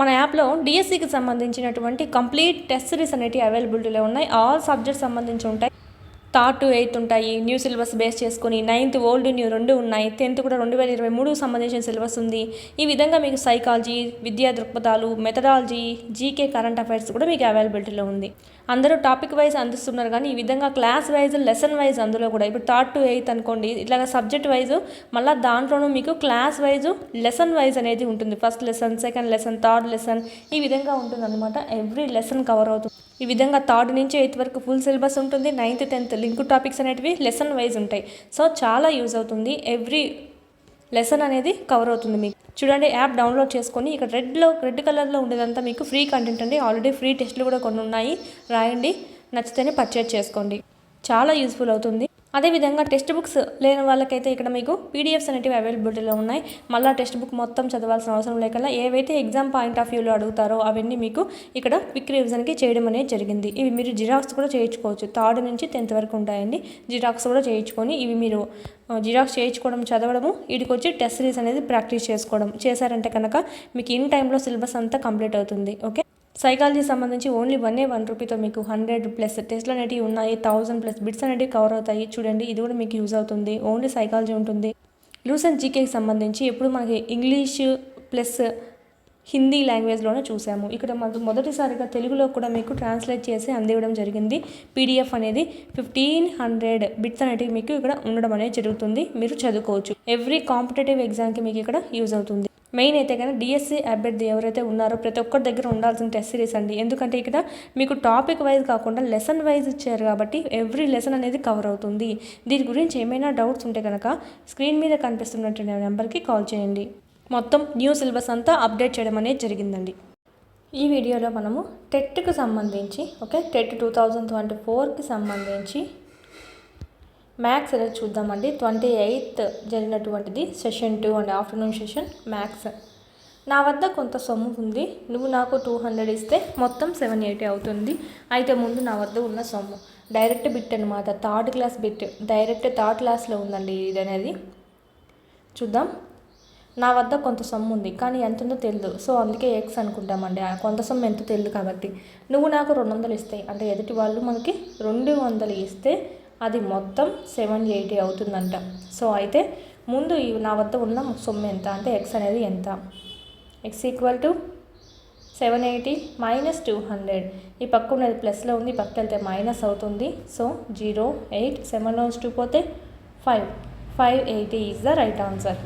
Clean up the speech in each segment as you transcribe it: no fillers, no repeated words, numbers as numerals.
మన యాప్లో డిఎస్సికి సంబంధించినటువంటి కంప్లీట్ టెస్ట్ సిరీస్ అనేవి అవైలబిలిటీలో ఉన్నాయి. ఆల్ సబ్జెక్ట్స్ సంబంధించి ఉంటాయి. థర్డ్ టు ఎయిత్ ఉంటాయి. న్యూ సిలబస్ బేస్ చేసుకుని 9th ఓల్డ్ న్యూ 2 ఉన్నాయి. 10th కూడా 2023 సంబంధించిన సిలబస్ ఉంది. ఈ విధంగా మీకు సైకాలజీ, విద్యా దృక్పథాలు, మెథడాలజీ, జీకే, కరెంట్ అఫైర్స్ కూడా మీకు అవైలబిలిటీలో ఉంది. అందరూ టాపిక్ వైజ్ అందిస్తున్నారు, కానీ ఈ విధంగా క్లాస్ వైజ్, లెసన్ వైజ్ అందులో కూడా ఇప్పుడు థర్డ్ టు ఎయిత్ అనుకోండి, ఇట్లా సబ్జెక్ట్ వైజ్ మళ్ళీ దాంట్లోనూ మీకు క్లాస్ వైజ్, లెసన్ వైజ్ అనేది ఉంటుంది. First lesson, second lesson, third lesson, ఈ విధంగా ఉంటుంది అనమాట. ఎవ్రీ లెసన్ కవర్ అవుతుంది. ఈ విధంగా 3rd నుంచి 8th వరకు ఫుల్ సిలబస్ ఉంటుంది. 9th 10th లింక్ టాపిక్స్ అనేటివి లెసన్ వైజ్ ఉంటాయి. సో చాలా యూజ్ అవుతుంది. ఎవ్రీ లెసన్ అనేది కవర్ అవుతుంది మీకు. చూడండి, యాప్ డౌన్లోడ్ చేసుకొని ఇక్కడ రెడ్ కలర్లో ఉండేదంతా మీకు ఫ్రీ కంటెంట్ అండి. ఆల్రెడీ ఫ్రీ టెస్ట్లు కూడా కొన్ని ఉన్నాయి. రాయండి, నచ్చితేనే పర్చేజ్ చేసుకోండి. చాలా యూస్ఫుల్ అవుతుంది. అదేవిధంగా టెక్స్ట్ బుక్స్ లేని వాళ్ళకైతే ఇక్కడ మీకు పీడిఎఫ్స్ అనేవి అవైలబిలిటీలో ఉన్నాయి. మళ్ళీ టెక్స్ట్ బుక్ మొత్తం చదవాల్సిన అవసరం లేకుండా ఏవైతే ఎగ్జామ్ పాయింట్ ఆఫ్ వ్యూలో అడుగుతారో అవన్నీ మీకు ఇక్కడ క్విక్ రివిజన్కి చేయడం అనేది జరిగింది. ఇవి మీరు జిరాక్స్ కూడా చేయించుకోవచ్చు. 3rd నుంచి 10th వరకు ఉంటాయండి. జిరాక్స్ కూడా చేయించుకొని ఇవి మీరు జిరాక్స్ చేయించుకోవడం, చదవడము, వీటికి వచ్చి టెస్ట్ సిరీస్ అనేది ప్రాక్టీస్ చేసుకోవడం చేశారంటే కనుక మీకు ఇన్ టైంలో సిలబస్ అంతా కంప్లీట్ అవుతుంది. ఓకే, సైకాలజీ సంబంధించి ఓన్లీ 1 రూపీతో మీకు 100+ టెస్ట్లు అనేవి ఉన్నాయి. 1000+ బిట్స్ అనేవి కవర్ అవుతాయి. చూడండి, ఇది కూడా మీకు యూజ్ అవుతుంది. ఓన్లీ సైకాలజీ ఉంటుంది. లూసెంట్ జీకేకి సంబంధించి ఎప్పుడు మనకి ఇంగ్లీష్ ప్లస్ హిందీ లాంగ్వేజ్లోనే చూసాము. ఇక్కడ మనకు మొదటిసారిగా తెలుగులో కూడా మీకు ట్రాన్స్లేట్ చేసి అందివ్వడం జరిగింది. పీడిఎఫ్ అనేది 1500 బిట్స్ అనేవి మీకు ఇక్కడ ఉండడం అనేది జరుగుతుంది. మీరు చదువుకోవచ్చు. ఎవ్రీ కాంపిటేటివ్ ఎగ్జామ్కి మీకు ఇక్కడ యూజ్ అవుతుంది. మెయిన్ అయితే కానీ డిఎస్సి అభ్యర్థి ఎవరైతే ఉన్నారో ప్రతి ఒక్కరి దగ్గర ఉండాల్సిన టెస్ట్ సిరీస్ అండి. ఎందుకంటే ఇక్కడ మీకు టాపిక్ వైజ్ కాకుండా లెసన్ వైజ్ ఇచ్చారు కాబట్టి ఎవ్రీ లెసన్ అనేది కవర్ అవుతుంది. దీని గురించి ఏమైనా డౌట్స్ ఉంటే కనుక స్క్రీన్ మీద కనిపిస్తున్నటువంటి నెంబర్కి కాల్ చేయండి. మొత్తం న్యూ సిలబస్ అంతా అప్డేట్ చేయడం అనేది జరిగిందండి. ఈ వీడియోలో మనము టెట్కి సంబంధించి టెట్ 2024కి సంబంధించి మ్యాథ్స్ అనేది చూద్దామండి. 28th జరిగినటువంటిది session 2 and afternoon session maths. నా వద్ద కొంత సొమ్ము ఉంది, నువ్వు నాకు 200 ఇస్తే మొత్తం 780 అవుతుంది. అయితే ముందు నా వద్ద ఉన్న సొమ్ము డైరెక్ట్ బిట్ అనమాట. 3rd class bit direct 3rd క్లాస్లో ఉందండి. ఇది అనేది చూద్దాం. నా వద్ద కొంత సొమ్ము ఉంది, కానీ ఎంత ఉందో తెలియదు. సో అందుకే ఎక్స్ అనుకుంటామండి. కొంత సొమ్ము ఎంత తెలియదు కాబట్టి నువ్వు నాకు 200 ఇస్తాయి అంటే ఎదుటి వాళ్ళు మనకి 200 ఇస్తే అది మొత్తం 780 అవుతుందంట. సో అయితే ముందు నా వద్ద ఉన్న సొమ్ము ఎంత అంటే ఎక్స్ అనేది ఎంత, ఎక్స్ ఈక్వల్ టు 780 మైనస్ 200. ఈ పక్క ఉన్నది ప్లస్లో ఉంది, ఈ పక్క వెళ్తే మైనస్ అవుతుంది. సో 0, 8, 7 పోతే 5, 580 is the right answer.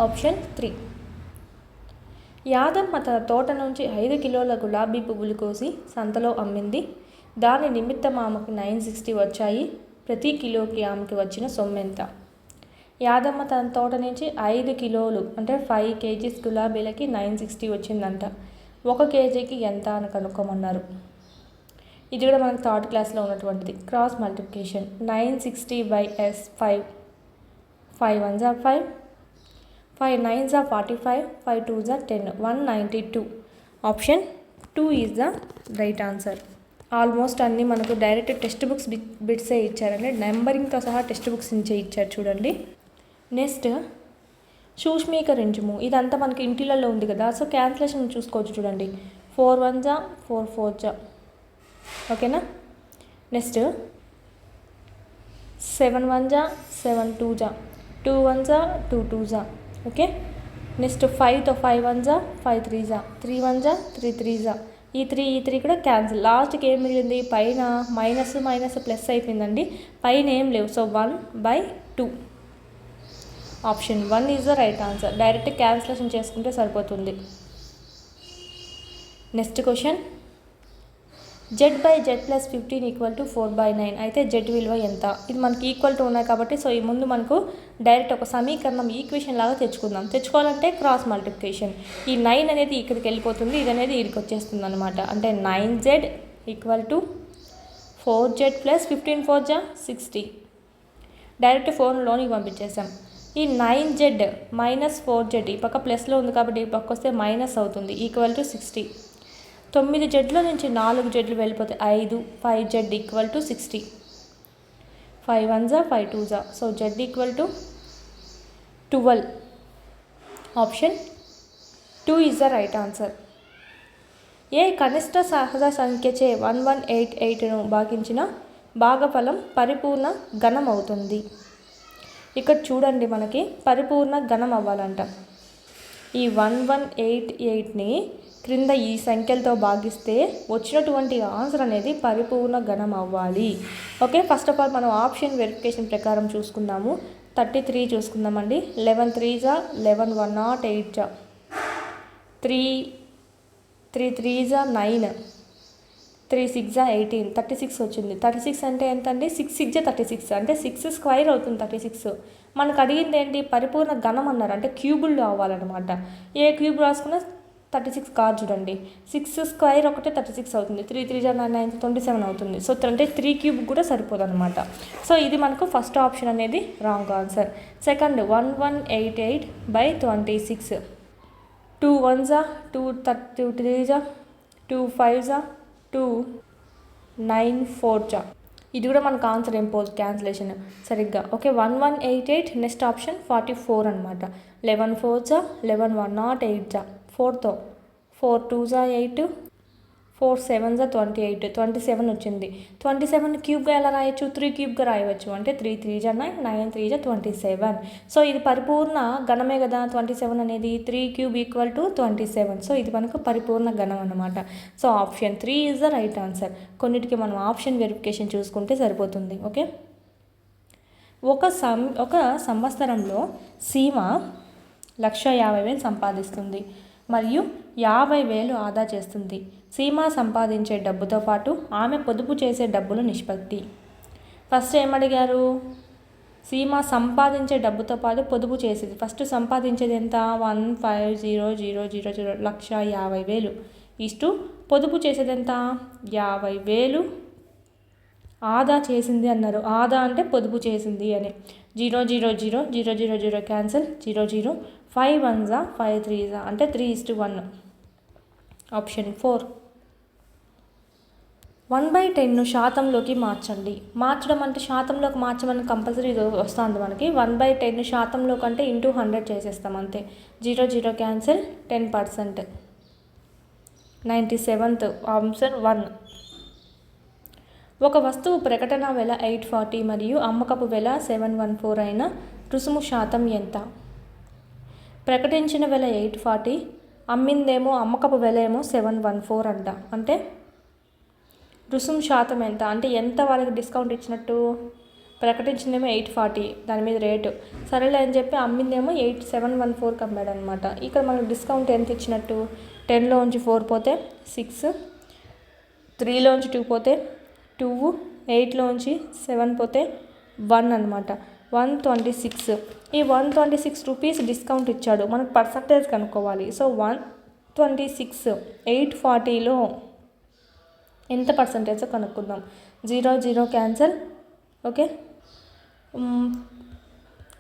Option 3. Yadamma తన తోట నుంచి 5 కిలోల గులాబీ పువ్వులు కోసి సంతలో అమ్మింది. దాని నిమిత్తం ఆమెకు 960 వచ్చాయి. ప్రతి కిలోకి ఆమెకి వచ్చిన సొమ్ము ఎంత? యాదమ్మ తన తోట నుంచి 5 కిలోలు అంటే 5 kgs గులాబీలకి 960 వచ్చిందంట. 1 kgకి ఎంత అని కనుక్కోమన్నారు. ఇది కూడా మనకు 3rd క్లాస్లో ఉన్నటువంటిది. Cross multiplication 960/s 5. 5 1s are 5, 5 9s are 45, 5 2s are 10, 192. Option 2 is the right answer. Almost అన్నీ మనకు డైరెక్ట్ టెక్స్ట్ బుక్స్ బిట్సే ఇచ్చారండి. నెంబరింగ్తో సహా టెక్స్ట్ బుక్స్ నుంచే ఇచ్చారు చూడండి. నెక్స్ట్ సూక్ష్మీకరించుము. ఇదంతా మనకి ఇంటిలలో ఉంది కదా, సో క్యాన్సిలేషన్ చూసుకోవచ్చు చూడండి. 4 1s are 4 4s are. ఓకేనా. Next 7 1s are 7 2s are, 2 1s are 2 2s are. Okay. Next 5తో 5 1s are 5 3s are, 3 1s are 3 3s are. ఈ 3 కూడా క్యాన్సిల్. లాస్ట్కి ఏం మిగిలింది? పైన మైనస్ ప్లస్ అయిపోయిందండి. పైన ఏం లేవు. So 1/2. Option 1 is the right answer. Direct cancellation చేసుకుంటే సరిపోతుంది. Next question, z/z + 15 = 4/9. అయితే z విలువ ఎంత? ఇది మనకి ఈక్వల్ టు ఉన్నాయి కాబట్టి సో ఈ ముందు మనకు డైరెక్ట్ ఒక సమీకరణం ఈక్వేషన్ లాగా తెచ్చుకోవాలంటే క్రాస్ మల్టిప్లికేషన్. ఈ 9 అనేది ఇక్కడికి వెళ్ళిపోతుంది, ఇది అనేది ఇక్కడికి వచ్చేస్తుంది అనమాట. అంటే 9z = 4z + 15 4s are 60. Direct 4లోనికి పంపించేసాం. ఈ 9z మైనస్ 4z ఈ పక్క ప్లస్లో ఉంది కాబట్టి ఈ పక్క వస్తే మైనస్ అవుతుంది. = 60. 9 జడ్ల నుంచి 4 జడ్లు వెళ్ళిపోతే 5, 5z = 60. 5 1s are 5 2s are. So z = 12. Option 2 is the right answer. ఏ కనిష్ట సహజ సంఖ్యచే 1188ను భాగించిన భాగఫలం పరిపూర్ణ ఘనం అవుతుంది. ఇక్కడ చూడండి, మనకి పరిపూర్ణ ఘనం అవ్వాలంట. ఈ 1188ని క్రింద ఈ సంఖ్యలతో భాగిస్తే వచ్చినటువంటి ఆన్సర్ అనేది పరిపూర్ణ ఘనం అవ్వాలి. ఓకే, ఫస్ట్ ఆఫ్ ఆల్ మనం ఆప్షన్ వెరిఫికేషన్ ప్రకారం చూసుకుందాము. 33 చూసుకుందామండి. 11 3s 11 108 3 3s 9 3 6 18 36 వచ్చింది. 36 అంటే ఎంత అండి? 6 6 36 అంటే 6 స్క్వేర్ అవుతుంది 36. మనకు అడిగింది ఏంటి? పరిపూర్ణ ఘనం అన్నారు, అంటే క్యూబుల్లో అవ్వాలన్నమాట. ఏ క్యూబ్ రాసుకున్నా 36 కాదు చూడండి. 6 స్క్వేర్ ఒకటే 36 అవుతుంది. 3 3 9 27 అవుతుంది. సో అంటే 3 క్యూబ్ కూడా సరిపోదు అనమాట. సో ఇది మనకు ఫస్ట్ ఆప్షన్ అనేది wrong answer. Second 1188/26 2 1s 2 3s 2 5s 2 9 4s. ఇది కూడా మనకు ఆన్సర్ ఏం పోదు, క్యాన్సిలేషన్ సరిగ్గా. ఓకే, 1188 నెక్స్ట్ ఆప్షన్ 44 అనమాట. 11 4s 11 108 4తో 4 2s 8 4 7s 28 27 వచ్చింది. 27 క్యూబ్గా ఎలా రాయొచ్చు? 3 క్యూబ్గా రాయవచ్చు. అంటే 3 3s 9 9 3s 27. సో ఇది పరిపూర్ణ ఘనమే కదా 27 అనేది. 3 క్యూబ్ ఈక్వల్ టు 27. సో ఇది మనకు పరిపూర్ణ ఘనం అన్నమాట. So option 3 is the right answer. కొన్నిటికి మనం ఆప్షన్ వెరిఫికేషన్ చూసుకుంటే సరిపోతుంది. ఓకే, ఒక సంవత్సరంలో సీమ 1,50,000 సంపాదిస్తుంది మరియు 50,000 ఆదా చేస్తుంది. సీమ సంపాదించే డబ్బుతో పాటు ఆమె పొదుపు చేసే డబ్బుల నిష్పత్తి. ఫస్ట్ ఏమడిగారు? సీమ సంపాదించే డబ్బుతో పాటు పొదుపు చేసేది. ఫస్ట్ సంపాదించేది ఎంత? 150,000 1,50,000 ఈస్టు పొదుపు చేసేది ఎంత? 50,000 ఆదా చేసింది అన్నారు. ఆదా అంటే పొదుపు చేసింది అని. 0 0 0 0 0 0 క్యాన్సిల్. 0 0 5 1s 5 3s అంటే 3:1. ఆప్షన్ 4. 1/10ను శాతంలోకి మార్చండి. మార్చడం అంటే శాతంలోకి మార్చమని కంపల్సరీ వస్తుంది మనకి. 1/10ను శాతంలోకి అంటే ఇంటూ 100 చేసేస్తాం అంతే. 0 0 క్యాన్సిల్. 10%. 97th answer 1. ఒక వస్తువు ప్రకటన వెల 840 మరియు అమ్మకపు వెల 714 అయిన రుసుము శాతం ఎంత? ప్రకటించిన వెల 840, అమ్మిందేమో అమ్మకపు వెల ఏమో 714 అంట. అంటే రుసుము శాతం ఎంత అంటే ఎంత వాళ్ళకి డిస్కౌంట్ ఇచ్చినట్టు? ప్రకటించిందేమో 840 దాని మీద రేటు, సరేలే అని చెప్పి అమ్మిందేమో 714కి అమ్మాడు అనమాట. ఇక్కడ మనకు డిస్కౌంట్ ఎంత ఇచ్చినట్టు? 10లోంచి 4 పోతే 6, 3లోంచి 2 పోతే 2, 8లోంచి 7 పోతే 1 అనమాట. 126. ఈ 126 రూపీస్ డిస్కౌంట్ ఇచ్చాడు. మనకు పర్సంటేజ్ కనుక్కోవాలి. సో 126 840లో ఎంత పర్సంటేజ్ కనుక్కుందాం. 0 0 క్యాన్సల్. ఓకే,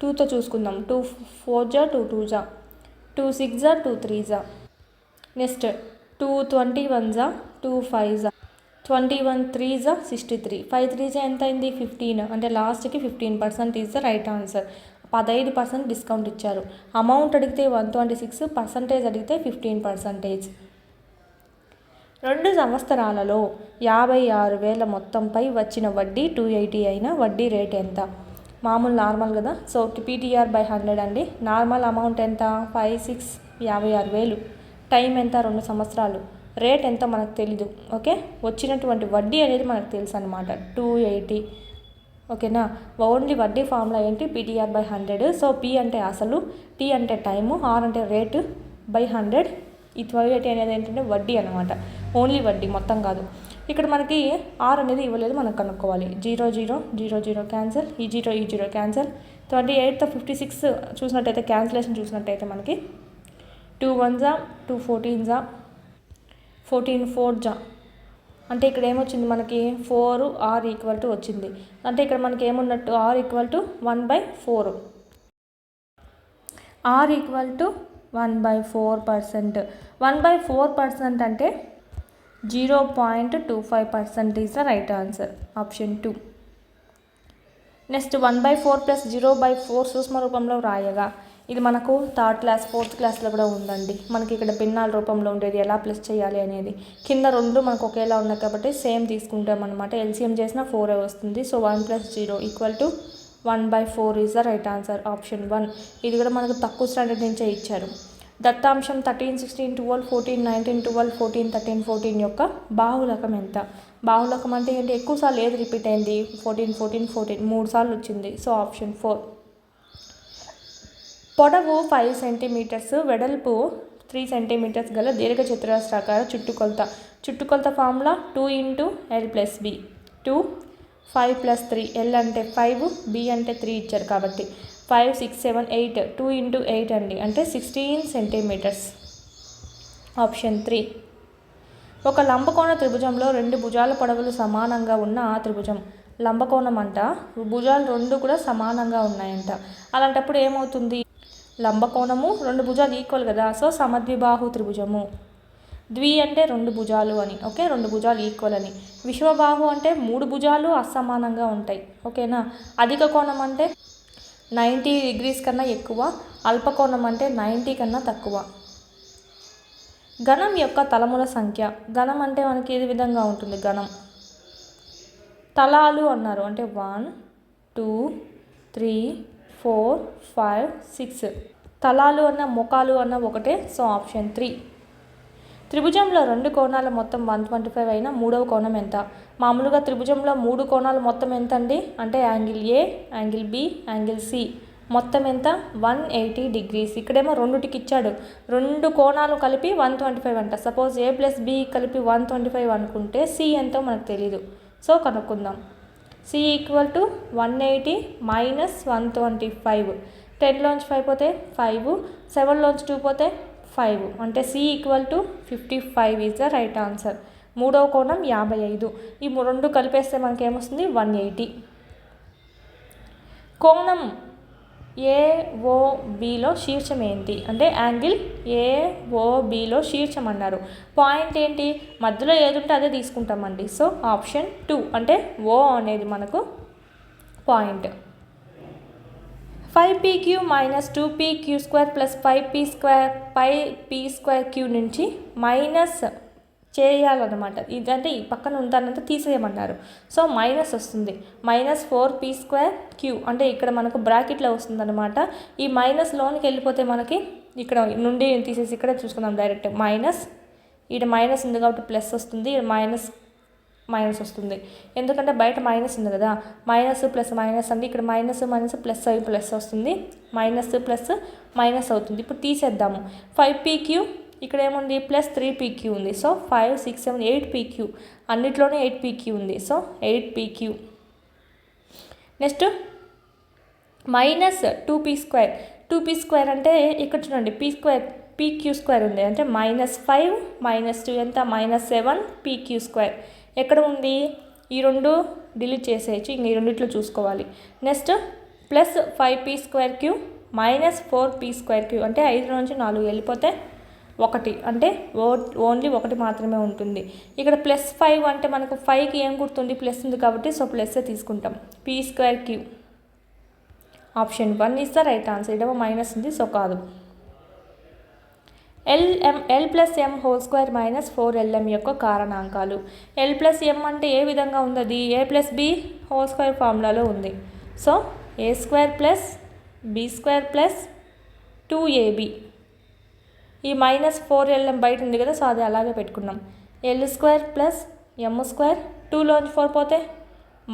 2తో చూసుకుందాం. 2 4s 2 2s 2 6s 2 3s. Next 2 21s 2 5s 21 3s 63. 5 3s ఎంత అయింది? 15. అంటే లాస్ట్కి 15% is the right answer. 15% discount ఇచ్చారు. అమౌంట్ అడిగితే 126, పర్సంటేజ్ అడిగితే 15%. 2 సంవత్సరాలలో 56,000 మొత్తంపై వచ్చిన వడ్డీ 280 అయిన వడ్డీ రేట్ ఎంత? మామూలు నార్మల్ కదా. సో PTR/100 అండి. నార్మల్ అమౌంట్ ఎంత? 5 6 56,000. టైం ఎంత? 2 సంవత్సరాలు. రేట్ ఎంతో మనకు తెలీదు. ఓకే, వచ్చినటువంటి వడ్డీ అనేది మనకు తెలుసు అనమాట, 280. ఓకేనా. ఓన్లీ వడ్డీ ఫార్ములా ఏంటి? PTR/100. సో P అంటే అసలు, T అంటే టైము, R అంటే రేటు /100. ఈ 280 అనేది ఏంటంటే వడ్డీ అనమాట. ఓన్లీ వడ్డీ, మొత్తం కాదు. ఇక్కడ మనకి R అనేది ఇవ్వలేదు, మనం కనుక్కోవాలి. 0 0 0 0 క్యాన్సల్. ఈ 0 క్యాన్సల్. 28th 56 చూసినట్టయితే, క్యాన్సిలేషన్ చూసినట్టయితే మనకి 2 1s 2 14s 14 4s. అంటే ఇక్కడ ఏమొచ్చింది మనకి? 4R ఈక్వల్ టు వచ్చింది. అంటే ఇక్కడ మనకి ఏమున్నట్టు? R equal to 1/4. R equal to 1/4%. 1/4% అంటే 0.25% is the right answer. Option 2. Next 1/4 + 0/4 సూక్ష్మ రూపంలో రాయగా ఇది మనకు థర్డ్ క్లాస్ 4th క్లాస్లో కూడా ఉందండి. మనకి ఇక్కడ భిన్నాల రూపంలో ఉండేది ఎలా ప్లస్ చేయాలి అనేది. కింద రెండు మనకు ఒకేలా ఉన్నాయి కాబట్టి సేమ్ తీసుకుంటాం అనమాట. ఎల్సిఎం చేసిన 4 వస్తుంది. So 1 + 0 = 1/4 is the right answer. Option 1. ఇది కూడా మనకు తక్కువ స్టాండర్డ్ నుంచే ఇచ్చారు. దత్తాంశం 13, 16, 12, 14, 19, 12, 14, 13, 14 యొక్క బాహుళకం ఎంత? బాహుళకం అంటే ఏంటి? ఎక్కువసార్లు ఏది రిపీట్ అయింది? 14, 14, 14 3 సార్లు వచ్చింది. So option 4. పొడవు 5 సెంటీమీటర్స్, వెడల్పు 3 సెంటీమీటర్స్ గల దీర్ఘచతురస్రాకార చుట్టుకొలత ఫార్ములా 2 × L + B. 2 5 + 3 L అంటే 5, B అంటే 3 ఇచ్చారు కాబట్టి 5, 6, 7, 8 2 × 8 అండి, అంటే 16 సెంటీమీటర్స్. ఆప్షన్ 3. ఒక లంబకోణ త్రిభుజంలో 2 భుజాల పొడవులు సమానంగా ఉన్న ఆ త్రిభుజం లంబకోణం అంట. భుజాలు 2 కూడా సమానంగా ఉన్నాయంట. అలాంటప్పుడు ఏమవుతుంది? లంబకోణము 2 భుజాలు ఈక్వల్ కదా, సో సమద్విబాహు త్రిభుజము. ద్వి అంటే 2 భుజాలు అని, ఓకే, 2 భుజాలు ఈక్వల్ అని. విశ్వబాహు అంటే 3 భుజాలు అసమానంగా ఉంటాయి, ఓకేనా. అధిక కోణం అంటే 90 degrees కన్నా ఎక్కువ, అల్పకోణం అంటే 90 కన్నా తక్కువ. గణం యొక్క తలముల సంఖ్య. గణం అంటే మనకి ఏ విధంగా ఉంటుంది? గణం తలాలు అన్నారు అంటే 1, 2, 3, 4, 5, 6. తలాలు అన్న ముఖాలు అన్న ఒకటే. So option 3. త్రిభుజంలో 2 కోణాల మొత్తం 125 అయినా మూడవ కోణం ఎంత? మామూలుగా త్రిభుజంలో 3 కోణాలు మొత్తం ఎంత అండి అంటే angle A, angle B, angle C మొత్తం ఎంత? 180 degrees. ఇక్కడేమో రెండుటికి ఇచ్చాడు, 2 కోణాలు కలిపి 125 అంట. సపోజ్ ఏ + బి కలిపి 125 అనుకుంటే సి ఎంతో మనకు తెలీదు. సో కనుక్కుందాం. సి = 180 - 125. 10లోంచి 5 పోతే 5, 7లోంచి 2 పోతే 5, అంటే C = 55 is the right answer. మూడవ కోణం 55. ఈ 2 కలిపేస్తే మనకి ఏమొస్తుంది? 180. కోణం ఏఓబిలో శీర్షం ఏంటి అంటే యాంగిల్ ఏఓబిలో శీర్షం అన్నారు. పాయింట్ ఏంటి? మధ్యలో ఏది ఉంటే అదే తీసుకుంటామండి. సో ఆప్షన్ 2 అంటే ఓ అనేది మనకు పాయింట్. 5pq - 2pq² + 5p² నుంచి మైనస్ చేయాలన్నమాట. ఇదంటే ఈ పక్కన ఉందానంతా తీసేయమన్నారు. సో మైనస్ వస్తుంది. -4p²q అంటే ఇక్కడ మనకు బ్రాకెట్లో వస్తుంది అనమాట. ఈ మైనస్లోనికి వెళ్ళిపోతే మనకి ఇక్కడ నుండి తీసేసి ఇక్కడ చూసుకుందాం డైరెక్ట్. మైనస్, ఇక్కడ మైనస్ ఉంది కాబట్టి ప్లస్ వస్తుంది, మైనస్ వస్తుంది. ఎందుకంటే బయట మైనస్ ఉంది కదా, మైనస్ ప్లస్ మైనస్ అండి. ఇక్కడ మైనస్ ప్లస్ అవి ప్లస్ వస్తుంది, మైనస్ ప్లస్ మైనస్ అవుతుంది. ఇప్పుడు తీసేద్దాము. 5pq ఇక్కడ ఏముంది? +3pq ఉంది. సో 5, 6, 7, 8pq అన్నిట్లోనే 8pq ఉంది. So 8pq. Next -2p². 2p² అంటే ఇక్కడ చూడండి pq² ఉంది అంటే -5 - 2 ఎంత? -7pq². ఎక్కడ ఉంది? ఈ 2 డిలీట్ చేసేయచ్చు, ఇంక ఈ రెండిట్లో చూసుకోవాలి. నెక్స్ట్ +5p²q -4p²q అంటే 5 నుంచి 4 వెళ్ళిపోతే 1 అంటే ఓన్లీ 1 మాత్రమే ఉంటుంది. ఇక్కడ +5 అంటే మనకు 5కి ఏం గుర్తుంది? ప్లస్ ఉంది కాబట్టి సో ప్లస్ తీసుకుంటాం. p²q. Option 1 is the right answer. ఇదేమో మైనస్ ఉంది, సో కాదు. L + m² - 4lm యొక్క కారణాంకాలు. L + m అంటే ఏ విధంగా ఉంది? అది a + b² ఫార్ములాలో ఉంది. So a² + b² + 2ab. ఈ -4lm బయట ఉంది కదా, సో అది అలాగే పెట్టుకున్నాం. L² + m², 2లోంచి 4 పోతే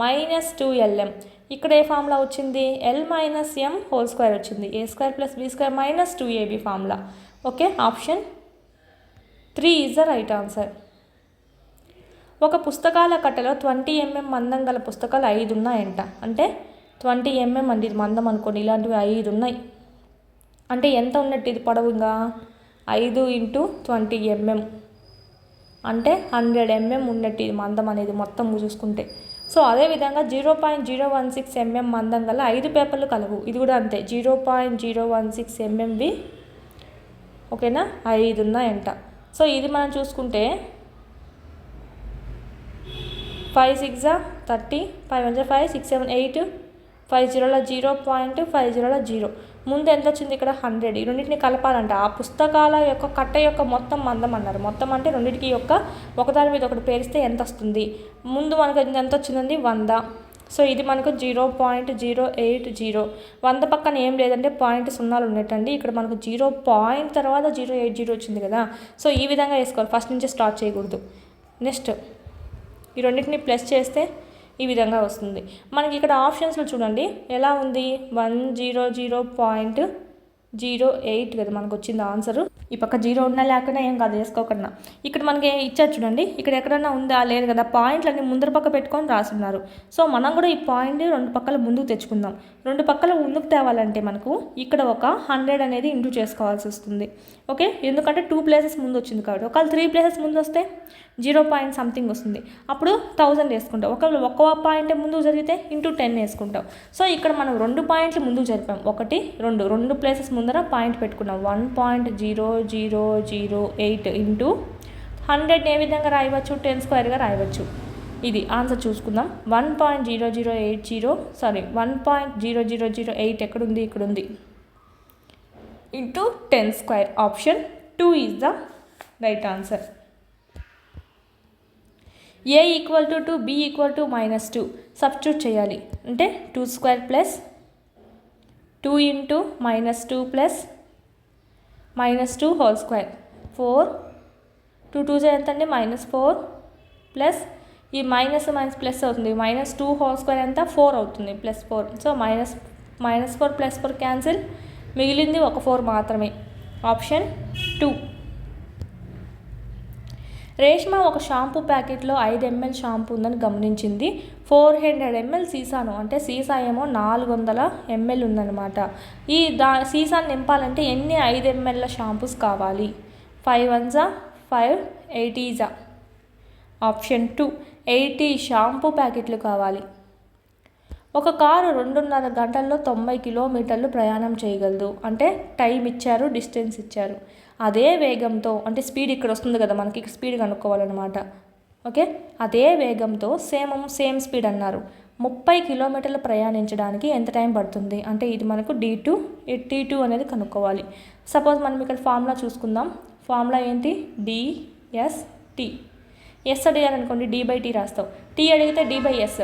-2lm. ఇక్కడ ఏ ఫార్ములా వచ్చింది? L - m² వచ్చింది. a² + b² - 2ab formula. Okay, option 3 is the right answer. ఒక పుస్తకాల కట్టలో 20 mm మందం గల పుస్తకాలు 5 ఉన్నాయంట. అంటే 20 mm అండి, ఇది మందం అనుకోండి. ఇలాంటివి 5 ఉన్నాయి అంటే ఎంత ఉన్నట్టు? ఇది పొడవుగా 5 × 20 mm అంటే 100 mm ఉన్నట్టు ఇది మందం అనేది మొత్తం చూసుకుంటే. సో అదేవిధంగా 0.016 mm మందం గల 5 పేపర్లు కలవు. ఇది కూడా అంతే, 0.016 mmవి ఓకేనా 5 ఉన్నాయంట. సో ఇది మనం చూసుకుంటే 5 6 30, 5 1 5, 6 7 8, 5 0 0.50 0. ముందు ఎంత వచ్చింది ఇక్కడ 100. ఈ రెండింటిని కలపాలంట. ఆ పుస్తకాల యొక్క కట్ట యొక్క మొత్తం మందం అన్నారు. మొత్తం అంటే రెండింటికి యొక్క ఒకదాని మీద ఒకటి పేరిస్తే ఎంత వస్తుంది? ముందు మనకు ఎంత వచ్చిందండి? 100. సో ఇది మనకు 0.080. 100 పక్కన ఏం లేదంటే పాయింట్ సున్నాలు ఉన్నట్టండి. ఇక్కడ మనకు 0 పాయింట్ తర్వాత 080 వచ్చింది కదా. సో ఈ విధంగా వేసుకోవాలి, ఫస్ట్ నుంచి స్టార్ట్ చేయకూడదు. నెక్స్ట్ ఈ రెండింటిని ప్లస్ చేస్తే ఈ విధంగా వస్తుంది. మనకి ఇక్కడ ఆప్షన్స్లో చూడండి ఎలా ఉంది, 100.08 కదా మనకు వచ్చింది ఆన్సరు. ఈ పక్క 0 ఉన్నా లేకుండా ఏం కాదు, వేసుకోకుండా. ఇక్కడ మనకి ఇచ్చారు చూడండి, ఇక్కడ ఎక్కడన్నా ఉందా? లేదు కదా. పాయింట్లన్నీ ముందర పక్క పెట్టుకొని రాస్తున్నారు. సో మనం కూడా ఈ పాయింట్ రెండు పక్కల ముందుకు తెచ్చుకుందాం. రెండు పక్కల ముందుకు తేవాలంటే మనకు ఇక్కడ ఒక 100 అనేది ఇంటూ చేసుకోవాల్సి వస్తుంది. ఓకే, ఎందుకంటే 2 ప్లేసెస్ ముందు వచ్చింది కాబట్టి. ఒకవేళ 3 ప్లేసెస్ ముందు వస్తే 0 పాయింట్ సంథింగ్ వస్తుంది, అప్పుడు 1000 వేసుకుంటాం. ఒకవేళ ఒక్క పాయింట్ ముందుకు జరిగితే ఇంటూ 10 వేసుకుంటాం. సో ఇక్కడ మనం 2 పాయింట్లు ముందుకు జరిపాం, 1 2 ప్లేసెస్ ముందర పాయింట్ పెట్టుకున్నాం. 1.0008 ఇంటూ 100 ఏ విధంగా రాయవచ్చు? 10 స్క్వేర్గా రాయవచ్చు. ఇది ఆన్సర్ చూసుకుందాం. 1.008 ఎక్కడుంది? ఇక్కడ ఉంది. Into 10 square. Option 2 is the right answer. A equal to 2, B equal to -2 substitute చేయాలి. అంటే 2 square plus 2 into -2 plus -2 whole square 4. 2 2 ఎంత అండి? -4 ప్లస్ ఈ మైనస్ ప్లస్ అవుతుంది. -2 హోల్ స్క్వేర్ ఎంత? 4 అవుతుంది, +4. సో -4 +4 క్యాన్సిల్, మిగిలింది ఒక 4 మాత్రమే. ఆప్షన్ 2. రేష్మ ఒక షాంపూ ప్యాకెట్లో 5 ml షాంపూ ఉందని గమనించింది. 400 ml సీసాను, అంటే సీసా ఏమో 400 ml ఉందన్నమాట. ఈ సీసాను నింపాలంటే ఎన్ని 5 ml షాంపూస్ కావాలి? 5 ones 5 80s. ఆప్షన్ 2 80 షాంపూ ప్యాకెట్లు కావాలి. ఒక కారు 2.5 గంటల్లో 90 కిలోమీటర్లు ప్రయాణం చేయగలదు. అంటే టైం ఇచ్చారు, డిస్టెన్స్ ఇచ్చారు. అదే వేగంతో, అంటే స్పీడ్ ఇక్కడ వస్తుంది కదా మనకి, స్పీడ్ కనుక్కోవాలన్నమాట. ఓకే, అదే వేగంతో సేమ్ స్పీడ్ అన్నారు. 30 కిలోమీటర్లు ప్రయాణించడానికి ఎంత టైం పడుతుంది? అంటే ఇది మనకు T2 అనేది కనుక్కోవాలి. సపోజ్ మనం ఇక్కడ ఫార్ములా చూసుకుందాం. ఫార్ములా ఏంటి? DST. ఎస్ అడిగారు అనుకోండి, D/T రాస్తాం. T అడిగితే D/S,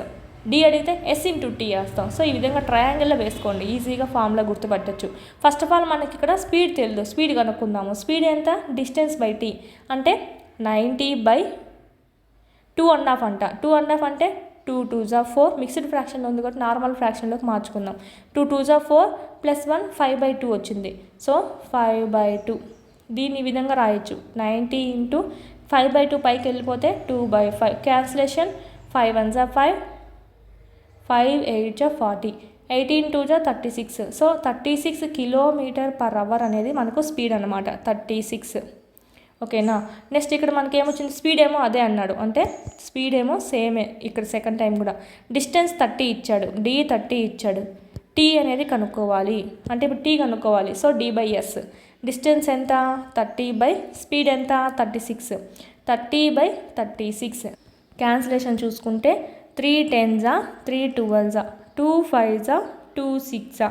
D అడిగితే S ఇంటూ T వేస్తాం. సో ఈ విధంగా ట్రయాంగిల్లో వేసుకోండి, ఈజీగా ఫార్ములా గుర్తుపట్టచ్చు. ఫస్ట్ ఆఫ్ ఆల్ మనకి ఇక్కడ స్పీడ్ తెలియదు, స్పీడ్ కనుక్కుందాము. స్పీడ్ ఎంత? డిస్టెన్స్ బై T అంటే 90/2.5 అంట. 2.5 అంటే 2 2s 4. మిక్స్డ్ ఫ్రాక్షన్ ఉంది కాబట్టి నార్మల్ ఫ్రాక్షన్లోకి మార్చుకుందాం. 2 2s 4 +1 5/2 వచ్చింది. సో 5/2. దీన్ని ఈ విధంగా రాయొచ్చు. 90 ఇంటూ 5/2 పైకి వెళ్ళిపోతే 2/5. Cancellation 5 ones 5, 5 8s 40, 18 2s 36. So 36 km/h అనేది మనకు స్పీడ్ అనమాట. 36. ఓకేనా. నెక్స్ట్ ఇక్కడ మనకి ఏమొచ్చింది? స్పీడ్ ఏమో అదే అన్నాడు, అంటే స్పీడ్ ఏమో సేమే ఇక్కడ సెకండ్ టైం కూడా. డిస్టెన్స్ 30 ఇచ్చాడు, D 30 ఇచ్చాడు. T అనేది కనుక్కోవాలి, అంటే ఇప్పుడు T కనుక్కోవాలి. So D/S. డిస్టెన్స్ ఎంత? 30 స్పీడ్ ఎంత? 36. 30/36. క్యాన్సిలేషన్ చూసుకుంటే 3 10s 3 12s 2 5s 2 6.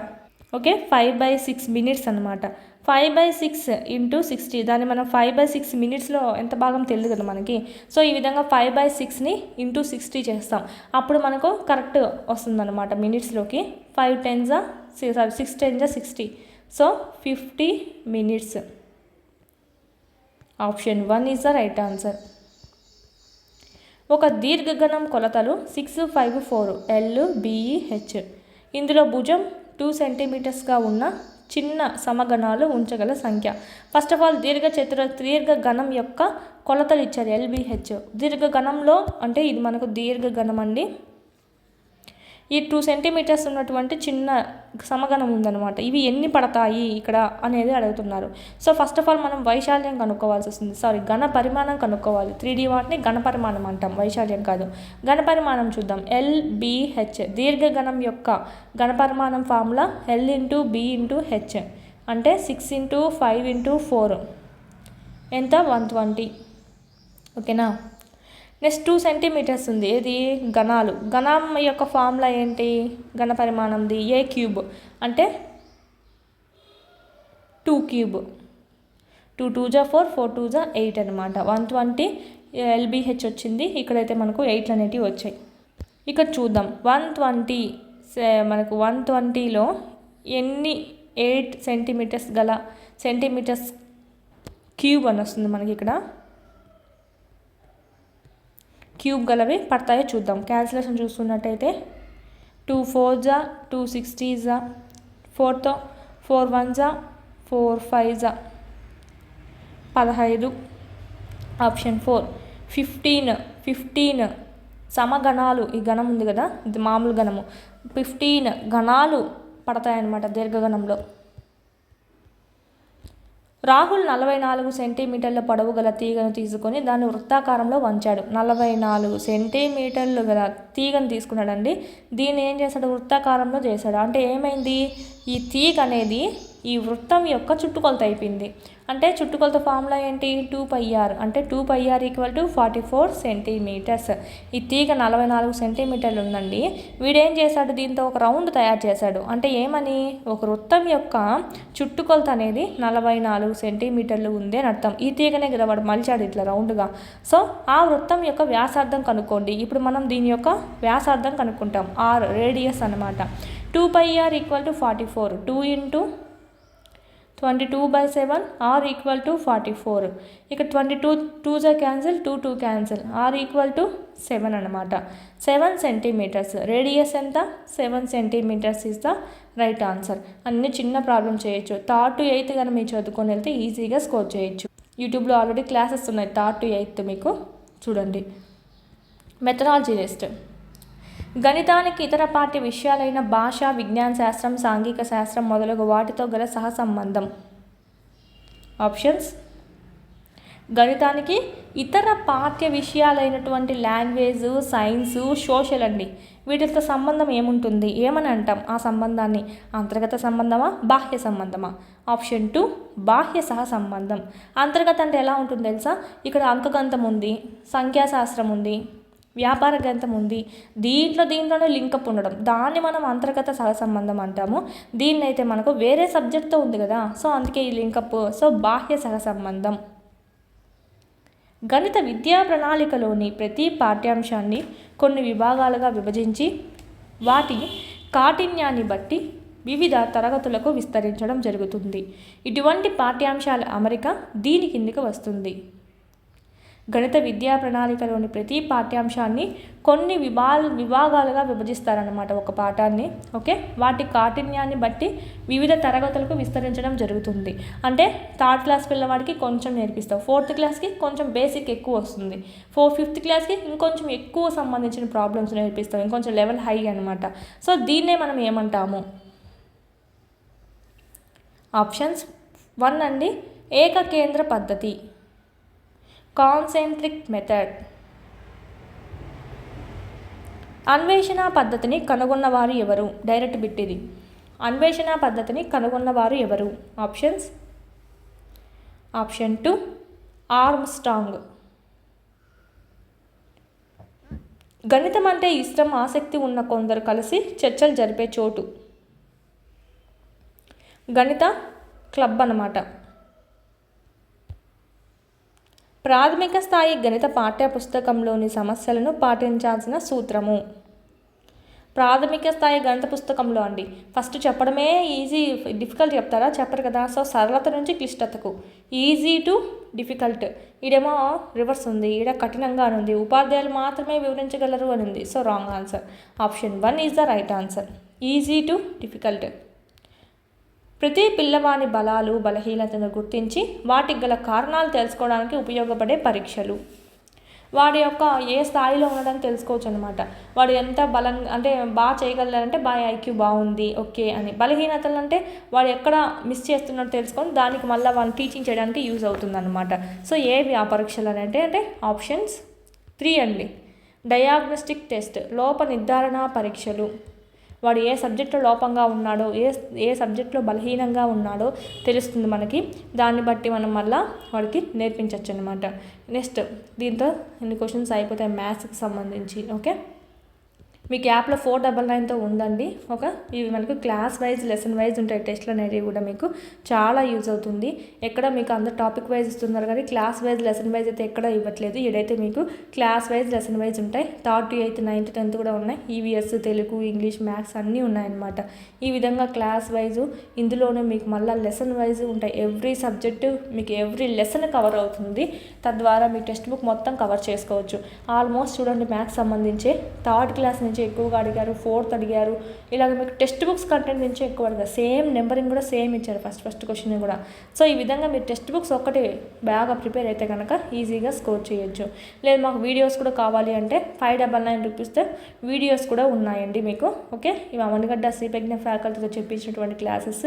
Okay, 5/6 minutes అనమాట. 5/6 ఇంటూ 60. దాన్ని మనం 5/6 minutesలో ఎంత భాగం తెలియదు కదా మనకి. సో ఈ విధంగా 5/6ని ఇంటూ 60 చేస్తాం, అప్పుడు మనకు కరెక్ట్ వస్తుందన్నమాట మినిట్స్లోకి. 6 10s 60. So 50 minutes. Option 1 is the right answer. ఒక దీర్ఘగణం కొలతలు 6 5 4 LBEH. ఇందులో భుజం 2 centimeters ఉన్న చిన్న సమగణాలు ఉంచగల సంఖ్య. ఫస్ట్ ఆఫ్ ఆల్ దీర్ఘగణం యొక్క కొలతలు ఇచ్చారు LBH. దీర్ఘగణంలో అంటే ఇది మనకు దీర్ఘగణం అండి. ఈ 2 centimeters ఉన్నటువంటి చిన్న సమగణం ఉందన్నమాట. ఇవి ఎన్ని పడతాయి ఇక్కడ అనేది అడుగుతున్నారు. సో ఫస్ట్ ఆఫ్ ఆల్ మనం వైశాల్యం కనుక్కోవాల్సి వస్తుంది. ఘన పరిమాణం కనుక్కోవాలి. 3D వాటిని ఘన పరిమాణం అంటాం, వైశాల్యం కాదు. ఘన పరిమాణం చూద్దాం. LBH దీర్ఘగణం యొక్క ఘన పరిమాణం formula L into B into H, అంటే 6 ఇంటూ 5 ఇంటూ 4 ఎంత? 120. ఓకేనా. నెక్స్ట్ 2 centimeters ఉంది, ఏది? ఘనాలు. ఘనం యొక్క ఫార్ములా ఏంటి? ఘన పరిమాణంది A³ అంటే 2 క్యూబ్, 2 2 జా 4, 4 2 జా 8 అనమాట. 120 LBH వచ్చింది. ఇక్కడైతే మనకు 8 అనేటివి వచ్చాయి. ఇక్కడ చూద్దాం 120 మనకు 120లో ఎన్ని 8 సెంటీమీటర్స్ గల సెంటీమీటర్స్ క్యూబ్ అని వస్తుంది మనకి. ఇక్కడ క్యూబ్ గలవి పడతాయో చూద్దాం. క్యాల్కులేషన్ చూస్తున్నట్టయితే 2 4 జా 2 60 జా 4తో 4 1 జా 4 5 జా 15. ఆప్షన్ 4 15 సమగణాలు. ఈ గణం ఉంది కదా, ఇది మామూలు గణము. 15 గణాలు పడతాయన్నమాట దీర్ఘగణంలో. రాహుల్ 44 సెంటీమీటర్ల పొడవు గల తీగను తీసుకొని దాన్ని వృత్తాకారంలో వంచాడు. 44 సెంటీమీటర్లు గల తీగను తీసుకున్నాడండి. దీన్ని ఏం చేశాడు? వృత్తాకారంలో చేశాడు. అంటే ఏమైంది? ఈ తీగ అనేది ఈ వృత్తం యొక్క చుట్టుకొలత అయిపోయింది. అంటే చుట్టుకొలత ఫార్ములా ఏంటి? 2πr. అంటే 2πr = 44 సెంటీమీటర్స్. ఈ తీగ 44 సెంటీమీటర్లు ఉందండి. వీడేం చేశాడు? దీంతో ఒక రౌండ్ తయారు చేశాడు. అంటే ఏమని? ఒక వృత్తం యొక్క చుట్టుకొలత అనేది 44 సెంటీమీటర్లు ఉంది అని అర్థం. ఈ తీగనే కదా వాడు మలిచాడు ఇట్లా రౌండ్గా. సో ఆ వృత్తం యొక్క వ్యాసార్థం కనుక్కోండి. ఇప్పుడు మనం దీని యొక్క వ్యాసార్థం కనుక్కుంటాం. ఆర్ రేడియస్ అనమాట. 2πr = 44. 2 × 22/7 r = 44. ఇక్కడ 22 2 జా క్యాన్సిల్, 2 2 క్యాన్సిల్, r = 7 అనమాట. 7 సెంటీమీటర్స్. రేడియస్ ఎంత? 7 centimetres is the right answer. అన్ని చిన్న ప్రాబ్లం చేయొచ్చు. 3rd to 8th కానీ మీరు చదువుకొని వెళ్తే ఈజీగా స్కోర్ చేయొచ్చు. యూట్యూబ్లో ఆల్రెడీ క్లాసెస్ ఉన్నాయి 3rd to 8th మీకు చూడండి. Methodology test. గణితానికి ఇతర పాఠ్య విషయాలైన భాష, విజ్ఞాన శాస్త్రం, సాంఘిక శాస్త్రం మొదలగు వాటితో గల సహసంబంధం. ఆప్షన్స్: గణితానికి ఇతర పాఠ్య విషయాలైనటువంటి లాంగ్వేజ్, సైన్సు, సోషల్ అండి. వీటితో సంబంధం ఏముంటుంది? ఏమని అంటాం ఆ సంబంధాన్ని? అంతర్గత సంబంధమా, బాహ్య సంబంధమా? ఆప్షన్ 2 బాహ్య సహ సంబంధం. అంతర్గత అంటే ఎలా ఉంటుంది తెలుసా? ఇక్కడ అంకగణితం ఉంది, సంఖ్యాశాస్త్రం ఉంది, వ్యాపార గణితం ఉంది. దీంట్లోనే లింకప్ ఉండడం, దాన్ని మనం అంతర్గత సహసంబంధం అంటాము. దీన్ని అయితే మనకు వేరే సబ్జెక్ట్తో ఉంది కదా, సో అందుకే ఈ లింకప్. సో బాహ్య సహసంబంధం. గణిత విద్యా ప్రణాళికలోని ప్రతి పాఠ్యాంశాన్ని కొన్ని విభాగాలుగా విభజించి వాటి కాఠిన్యాన్ని బట్టి వివిధ తరగతులకు విస్తరించడం జరుగుతుంది. ఇటువంటి పాఠ్యాంశాల అమరిక దీని కిందికి వస్తుంది. గణిత విద్యా ప్రణాళికలోని ప్రతి పాఠ్యాంశాన్ని కొన్ని విభాగాలుగా విభజిస్తారన్నమాట ఒక పాఠాన్ని. ఓకే, వాటి కాఠిన్యాన్ని బట్టి వివిధ తరగతులకు విస్తరించడం జరుగుతుంది. అంటే 3rd క్లాస్ పిల్లవాడికి కొంచెం నేర్పిస్తావు, 4th క్లాస్కి కొంచెం బేసిక్ ఎక్కువ వస్తుంది, 5th క్లాస్కి ఇంకొంచెం ఎక్కువ సంబంధించిన ప్రాబ్లమ్స్ నేర్పిస్తావు, ఇంకొంచెం లెవెల్ హై అనమాట. సో దీన్నే మనం ఏమంటాము? ఆప్షన్స్ 1 అండి, ఏకకేంద్ర పద్ధతి, కాన్సెంట్రిక్ మెథడ్. అన్వేషణ పద్ధతిని కనుగొన్నవారు ఎవరు? డైరెక్ట్ బిట్ ఇది. అన్వేషణ పద్ధతిని కనుగొన్నవారు ఎవరు? Options: option 2 Armstrong. గణితం అంటే ఇష్టం, ఆసక్తి ఉన్న కొందరు కలిసి చర్చలు జరిపే చోటు. గణిత క్లబ్ అన్నమాట. ప్రాథమిక స్థాయి గణిత పాఠ్య పుస్తకంలోని సమస్యలను పాటించాల్సిన సూత్రము. ప్రాథమిక స్థాయి గణిత పుస్తకంలో అండి ఫస్ట్ చెప్పడమే ఈజీ, డిఫికల్ట్ చెప్తారా? చెప్పరు కదా. సో సరళత నుంచి క్లిష్టతకు, ఈజీ టు డిఫికల్ట్. ఈడేమో రివర్స్ ఉంది, ఈడ కఠినంగా ఉంది, ఉపాధ్యాయులు మాత్రమే వివరించగలరు అని ఉంది. So wrong answer. Option 1 is the right answer. Easy to difficult. ప్రతి పిల్లవాని బలాలు, బలహీనతను గుర్తించి వాటికి గల కారణాలు తెలుసుకోవడానికి ఉపయోగపడే పరీక్షలు. వాడి యొక్క ఏ స్థాయిలో ఉండడానికి తెలుసుకోవచ్చు అనమాట. వాడు ఎంత బలంగా అంటే బాగా చేయగలరంటే బాగా ఐక్యూ బాగుంది ఓకే అని. బలహీనతలు అంటే వాడు ఎక్కడ మిస్ చేస్తున్నట్టు తెలుసుకొని దానికి మళ్ళీ వాళ్ళని టీచింగ్ చేయడానికి యూజ్ అవుతుంది అనమాట. సో ఏవి ఆ పరీక్షలు అని అంటే ఆప్షన్స్ 3 అండి. డయాగ్నోస్టిక్ టెస్ట్, లోప నిర్ధారణ పరీక్షలు. వాడు ఏ సబ్జెక్టులో లోపంగా ఉన్నాడో, ఏ సబ్జెక్టులో బలహీనంగా ఉన్నాడో తెలుస్తుంది మనకి. దాన్ని బట్టి మనం మళ్ళీ వాడికి నేర్పించవచ్చు అనమాట. నెక్స్ట్ దీంతో ఎన్ని క్వశ్చన్స్ అయిపోతాయి మ్యాథ్స్కి సంబంధించి. ఓకే, మీకు యాప్లో 499తో ఉందండి. ఇవి మనకు క్లాస్ వైజ్ లెసన్ వైజ్ ఉంటాయి. టెస్ట్లు అనేవి కూడా మీకు చాలా యూజ్ అవుతుంది. ఎక్కడ మీకు అందరు టాపిక్ వైజ్ ఇస్తున్నారు కానీ క్లాస్ వైజ్ లెసన్ వైజ్ అయితే ఎక్కడ ఇవ్వట్లేదు. ఇదైతే మీకు క్లాస్ వైజ్ లెసన్ వైజ్ ఉంటాయి. 3rd to 8th 9th 10th కూడా ఉన్నాయి. ఈవీఎస్, తెలుగు, ఇంగ్లీష్, మ్యాథ్స్ అన్నీ ఉన్నాయన్నమాట. ఈ విధంగా క్లాస్ వైజు ఇందులోనే మీకు మళ్ళీ లెసన్ వైజ్ ఉంటాయి. ఎవ్రీ సబ్జెక్టు మీకు ఎవ్రీ లెసన్ కవర్ అవుతుంది. తద్వారా మీ టెక్స్ట్ బుక్ మొత్తం కవర్ చేసుకోవచ్చు. ఆల్మోస్ట్ చూడండి, మ్యాథ్స్ సంబంధించి 3rd క్లాస్ నుంచి ఎక్కువగా అడిగారు, 4th అడిగారు. ఇలాగ మీకు టెక్స్ట్ బుక్స్ కంటెంట్ నుంచి ఎక్కువ అడిగారు. సేమ్ నెంబరింగ్ కూడా సేమ్ ఇచ్చారు ఫస్ట్ క్వశ్చన్ కూడా. సో ఈ విధంగా మీరు టెక్స్ట్ బుక్స్ ఒక్కటి బాగా ప్రిపేర్ అయితే కనుక ఈజీగా స్కోర్ చేయొచ్చు. లేదు మాకు వీడియోస్ కూడా కావాలి అంటే 599 రూపీస్తో వీడియోస్ కూడా ఉన్నాయండి మీకు. ఓకే, ఇవి అవనిగడ్డ శ్రీ ప్రజ్ఞ ఫ్యాకల్టీతో చెప్పించినటువంటి క్లాసెస్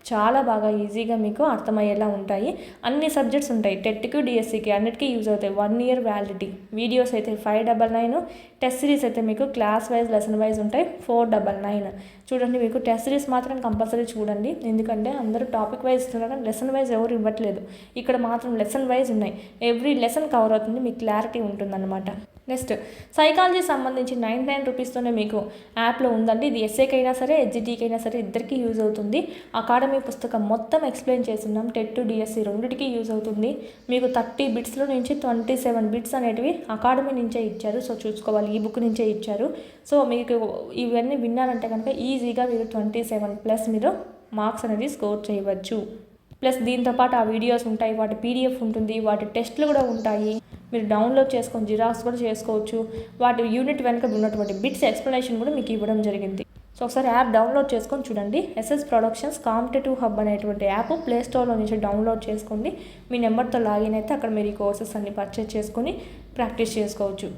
చాలా బాగా ఈజీగా మీకు అర్థమయ్యేలా ఉంటాయి. అన్ని సబ్జెక్ట్స్ ఉంటాయి. టెట్కి, డిఎస్సికి అన్నిటికీ యూజ్ అవుతాయి. 1 year వ్యాలిడిటీ. వీడియోస్ అయితే 599, టెస్ట్ సిరీస్ అయితే మీకు క్లాస్ వైజ్ లెసన్ వైజ్ ఉంటాయి 499. చూడండి, మీకు టెస్ట్ సిరీస్ మాత్రం కంపల్సరీ చూడండి. ఎందుకంటే అందరూ టాపిక్ వైజ్ ఇస్తున్నారు కానీ లెసన్ వైజ్ ఎవరు ఇవ్వట్లేదు. ఇక్కడ మాత్రం లెసన్ వైజ్ ఉన్నాయి. ఎవ్రీ లెసన్ కవర్ అవుతుంది, మీకు క్లారిటీ ఉంటుందన్నమాట. నెక్స్ట్ సైకాలజీ సంబంధించి 99 రూపీస్తోనే మీకు యాప్లో ఉందండి. ఇది ఎస్ఏకి అయినా సరే, హెచ్జిటికి అయినా సరే ఇద్దరికీ యూజ్ అవుతుంది. అకాడమీ పుస్తకం మొత్తం ఎక్స్ప్లెయిన్ చేస్తున్నాం. టెట్, డిఎస్సి రెండింటికి యూజ్ అవుతుంది. మీకు 30 బిట్స్లో నుంచి 27 బిట్స్ అనేటివి అకాడమీ నుంచే ఇచ్చారు. సో చూసుకోవాలి, ఈ బుక్ నుంచే ఇచ్చారు. సో మీకు ఇవన్నీ విన్నారంటే కనుక ఈజీగా మీరు 27+ మీరు మార్క్స్ అనేది స్కోర్ చేయవచ్చు. ప్లస్ దీంతోపాటు ఆ వీడియోస్ ఉంటాయి, వాటి పీడిఎఫ్ ఉంటుంది, వాటి టెస్ట్లు కూడా ఉంటాయి. మీరు డౌన్లోడ్ చేసుకొని జిరాక్స్ కూడా చేసుకోవచ్చు. వాటి యూనిట్ వెనుక ఉన్నటువంటి బిట్స్ ఎక్స్ప్లెనేషన్ కూడా మీకు ఇవ్వడం జరిగింది. సో ఒకసారి యాప్ డౌన్లోడ్ చేసుకొని చూడండి. ఎస్ఎస్ ప్రొడక్షన్స్ కాంపిటేటివ్ హబ్ అనేటువంటి యాప్ ప్లేస్టోర్లో నుంచి డౌన్లోడ్ చేసుకోండి. మీ నెంబర్తో లాగిన్ అయితే అక్కడ మీరు ఈ కోర్సెస్ అన్ని పర్చేస్ చేసుకొని ప్రాక్టీస్ చేసుకోవచ్చు.